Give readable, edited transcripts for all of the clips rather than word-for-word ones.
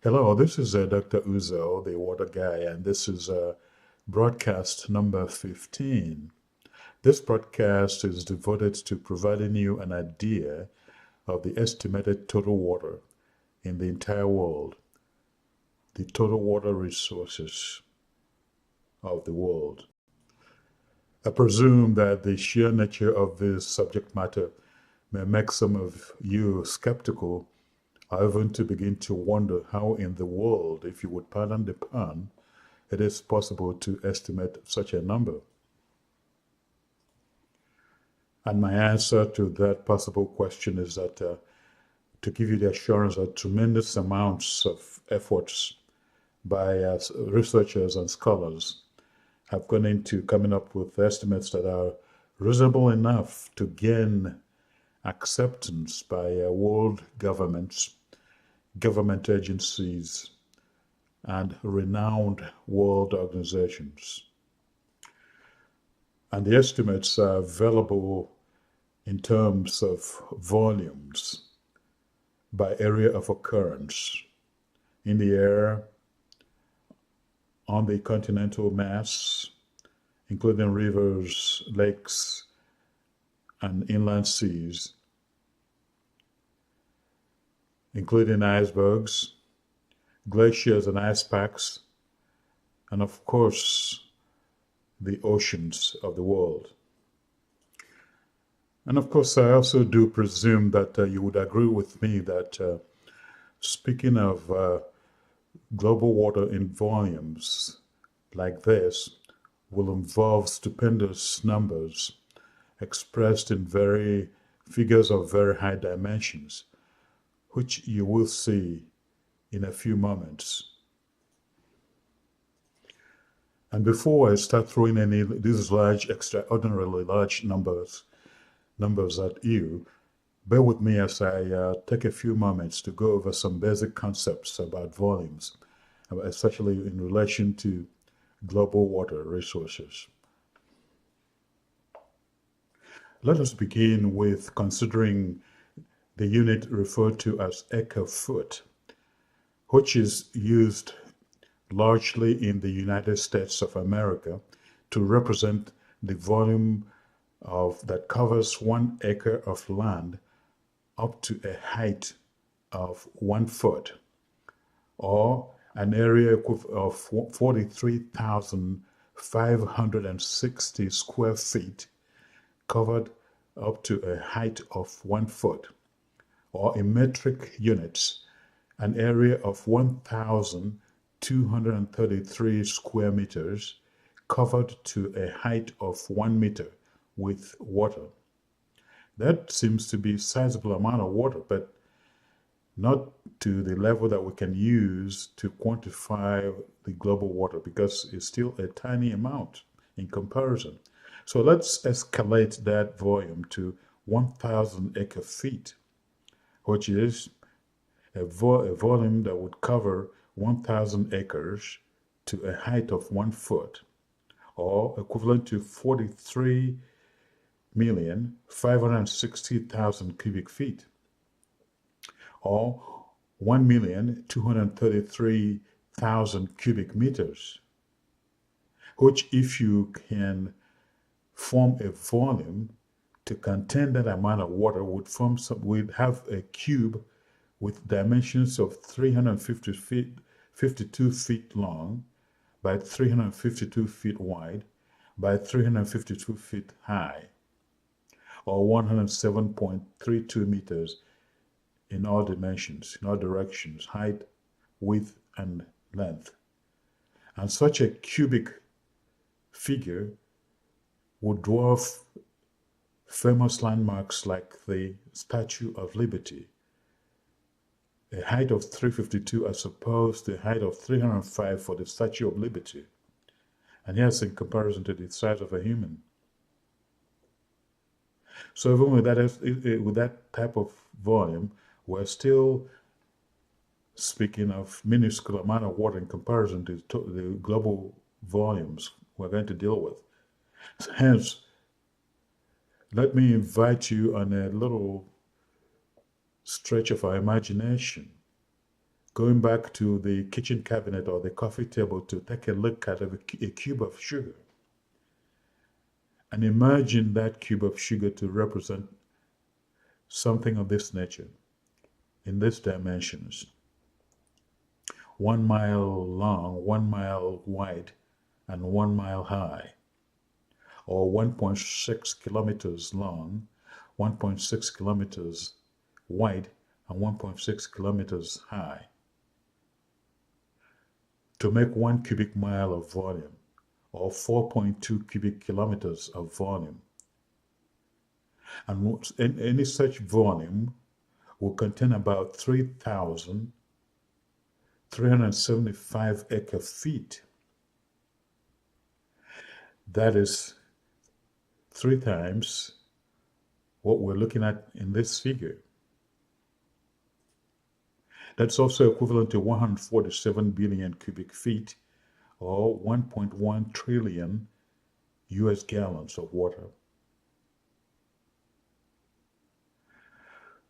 Hello, this is Dr. Uzo, the water guy, and this is broadcast number 15. This broadcast is devoted to providing you an idea of the estimated total water in the entire world, the total water resources of the world. I presume that the sheer nature of this subject matter may make some of you skeptical or even to begin to wonder how in the world, if you would pardon the pun, it is possible to estimate such a number. And my answer to that possible question is that to give you the assurance that tremendous amounts of efforts by researchers and scholars have gone into coming up with estimates that are reasonable enough to gain acceptance by world governments, government agencies, and renowned world organizations. And the estimates are available in terms of volumes by area of occurrence in the air, on the continental mass, including rivers, lakes, and inland seas, including icebergs, glaciers and ice packs, and of course, the oceans of the world. And of course, I also do presume that you would agree with me that speaking of global water in volumes like this will involve stupendous numbers expressed in figures of very high dimensions, which you will see in a few moments. And before I start throwing these large, extraordinarily large numbers at you, bear with me as I take a few moments to go over some basic concepts about volumes, especially in relation to global water resources. Let us begin with considering the unit referred to as acre-foot, which is used largely in the United States of America to represent the volume that covers 1 acre of land up to a height of 1 foot, or an area of 43,560 square feet covered up to a height of 1 foot, or in metric units, an area of 1,233 square meters covered to a height of 1 meter with water. That seems to be a sizable amount of water, but not to the level that we can use to quantify the global water, because it's still a tiny amount in comparison. So let's escalate that volume to 1,000 acre feet, which is a volume that would cover 1,000 acres to a height of 1 foot, or equivalent to 43,560,000 cubic feet, or 1,233,000 cubic meters, which, if you can form a volume to contain that amount of water, would have a cube with dimensions of 352 feet long by 352 feet wide by 352 feet high, or 107.32 meters in all dimensions, in all directions, height, width, and length. And such a cubic figure would dwarf famous landmarks like the Statue of Liberty, a height of 352 as opposed to a height of 305 for the Statue of Liberty. And yes, in comparison to the size of a human. So even with that type of volume, we're still speaking of minuscule amount of water in comparison to the global volumes we're going to deal with. Hence, let me invite you on a little stretch of our imagination going back to the kitchen cabinet or the coffee table to take a look at a cube of sugar, and imagine that cube of sugar to represent something of this nature in these dimensions: 1 mile long, 1 mile wide, and 1 mile high, or 1.6 kilometers long, 1.6 kilometers wide, and 1.6 kilometers high, to make 1 cubic mile of volume, or 4.2 cubic kilometers of volume. And any such volume will contain about 3,375 acre-feet. That is 3 times what we're looking at in this figure. That's also equivalent to 147 billion cubic feet, or 1.1 trillion US gallons of water.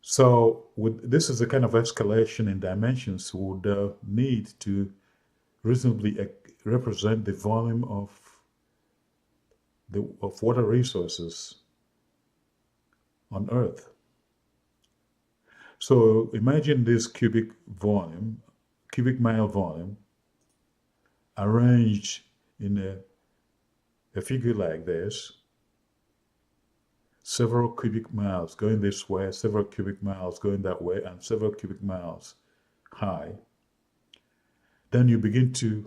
So this is the kind of escalation in dimensions we would need to reasonably represent the volume of water resources on Earth. So imagine this cubic mile volume, arranged in a figure like this: several cubic miles going this way, several cubic miles going that way, and several cubic miles high. Then you begin to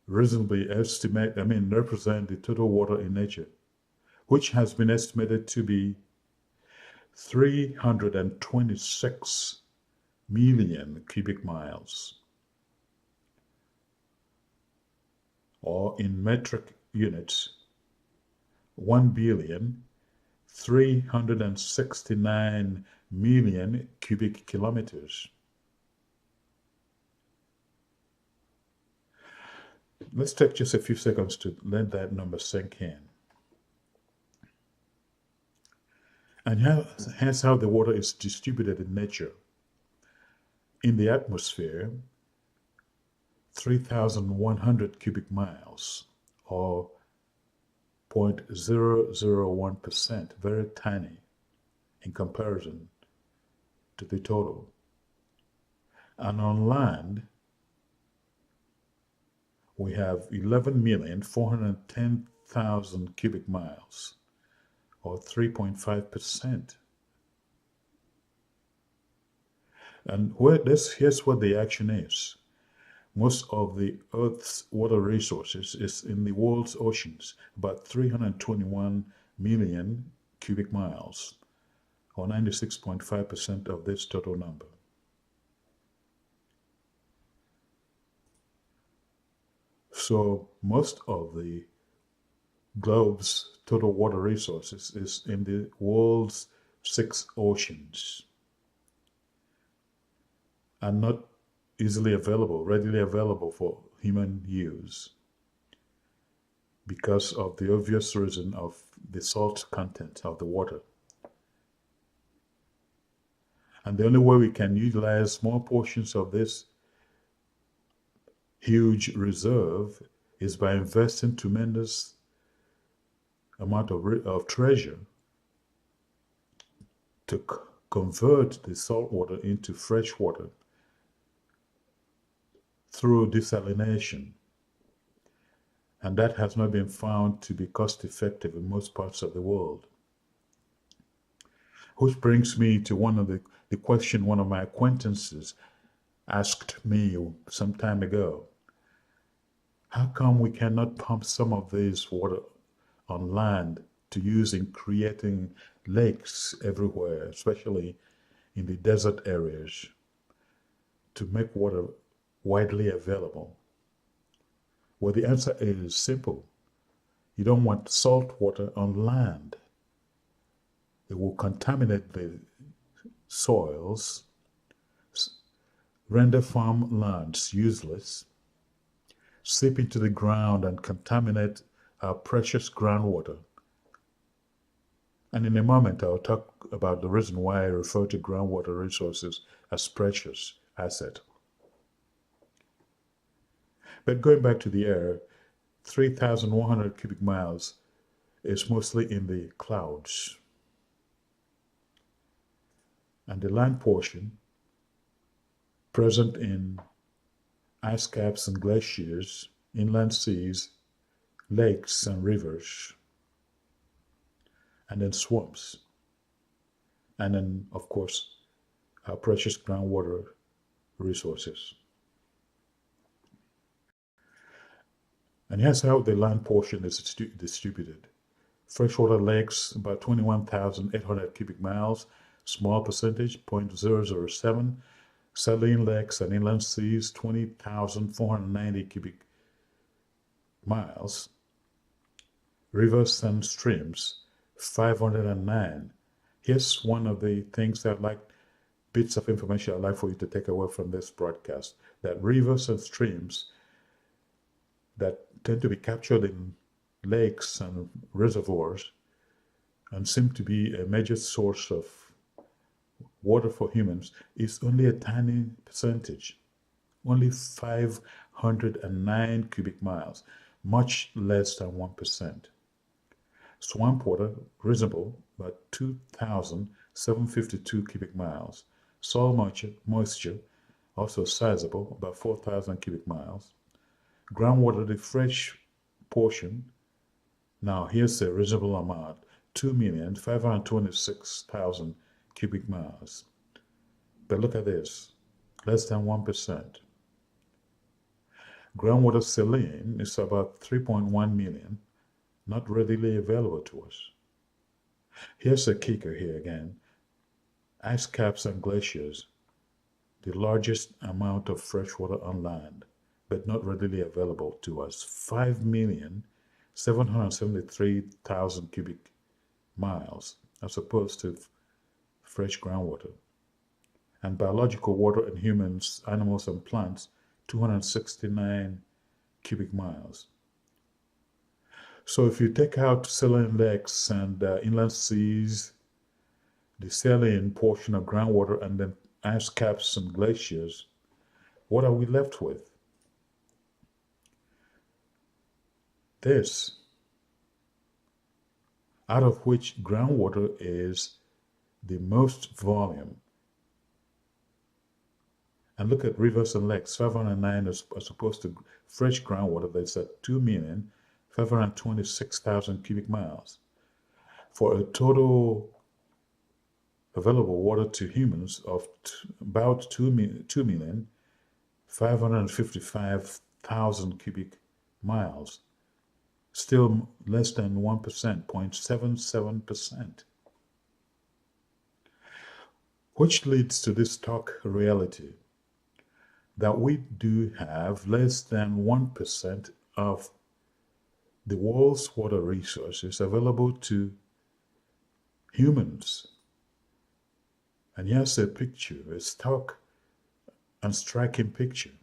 reasonably represent the total water in nature, which has been estimated to be 326 million cubic miles, or in metric units, 1,369 million cubic kilometers. Let's take just a few seconds to let that number sink in. And here's how the water is distributed in nature. In the atmosphere, 3,100 cubic miles, or 0.001%, very tiny in comparison to the total. And on land, we have 11,410,000 cubic miles, or 3.5%. And here's what the action is. Most of the Earth's water resources is in the world's oceans, about 321 million cubic miles, or 96.5% of this total number. So most of the globe's total water resources is in the world's 6 oceans, and not readily available for human use, because of the obvious reason of the salt content of the water. And the only way we can utilize small portions of this huge reserve is by investing tremendous amount of treasure to convert the salt water into fresh water through desalination. And that has not been found to be cost effective in most parts of the world. Which brings me to the question one of my acquaintances asked me some time ago. How come we cannot pump some of this water on land to use in creating lakes everywhere, especially in the desert areas, to make water widely available? Well, the answer is simple. You don't want salt water on land. It will contaminate the soils, render farm lands useless, seep into the ground and contaminate our precious groundwater. And in a moment, I'll talk about the reason why I refer to groundwater resources as precious asset. But going back to the air, 3,100 cubic miles is mostly in the clouds. And the land portion, present in ice caps and glaciers, inland seas, lakes and rivers, and then swamps, and then, of course, our precious groundwater resources. And here's how the land portion is distributed. Freshwater lakes, about 21,800 cubic miles, small percentage, 0.007. Saline lakes and inland seas, 20,490 cubic miles. Rivers and streams, 509. Here's one of the things I'd like, bits of information I'd like for you to take away from this broadcast, that rivers and streams that tend to be captured in lakes and reservoirs and seem to be a major source of water for humans is only a tiny percentage, only 509 cubic miles, much less than 1%. Swamp water, reasonable, but 2,752 cubic miles. Soil moisture, also sizable, about 4,000 cubic miles. Groundwater, the fresh portion, now here's a reasonable amount, 2,526,000 cubic miles. But look at this, less than 1%. Groundwater saline is about 3.1 million, not readily available to us. Here's a kicker here again. Ice caps and glaciers, the largest amount of fresh water on land, but not readily available to us. 5,773,000 cubic miles, as opposed to fresh groundwater. And biological water in humans, animals, and plants, 269 cubic miles. So if you take out saline lakes and inland seas, the saline portion of groundwater, and then ice caps and glaciers, what are we left with? This, out of which groundwater is the most volume. And look at rivers and lakes, 509 as opposed to fresh groundwater that's at 2,526,000 cubic miles, for a total available water to humans of about 2,555,000 cubic miles. Still less than 1%, 0.77%. Which leads to this stark reality that we do have less than 1% of the world's water resources available to humans. And here's a picture, a stark and striking picture,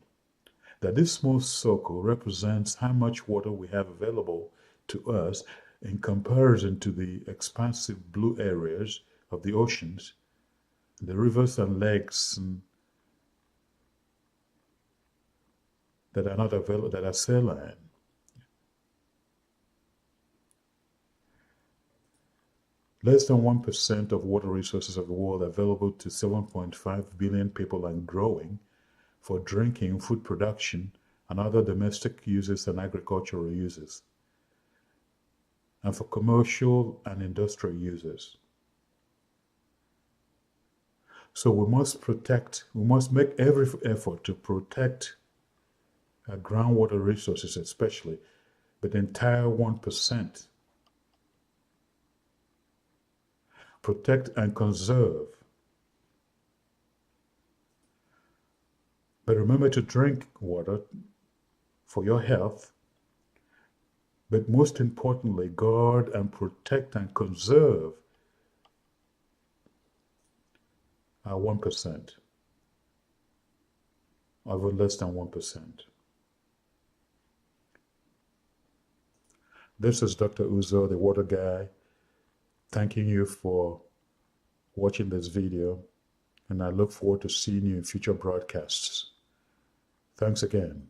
that this small circle represents how much water we have available to us in comparison to the expansive blue areas of the oceans, the rivers and lakes that are not available, that are saline. Less than 1% of water resources of the world available to 7.5 billion people and growing for drinking, food production, and other domestic uses and agricultural uses, and for commercial and industrial uses. So we must make every effort to protect our groundwater resources, especially, but the entire 1%. Protect and conserve. But remember to drink water for your health, but most importantly, guard and protect and conserve our 1%, or less than 1%. This is Dr. Uzo, the Water Guy, thanking you for watching this video, and I look forward to seeing you in future broadcasts. Thanks again.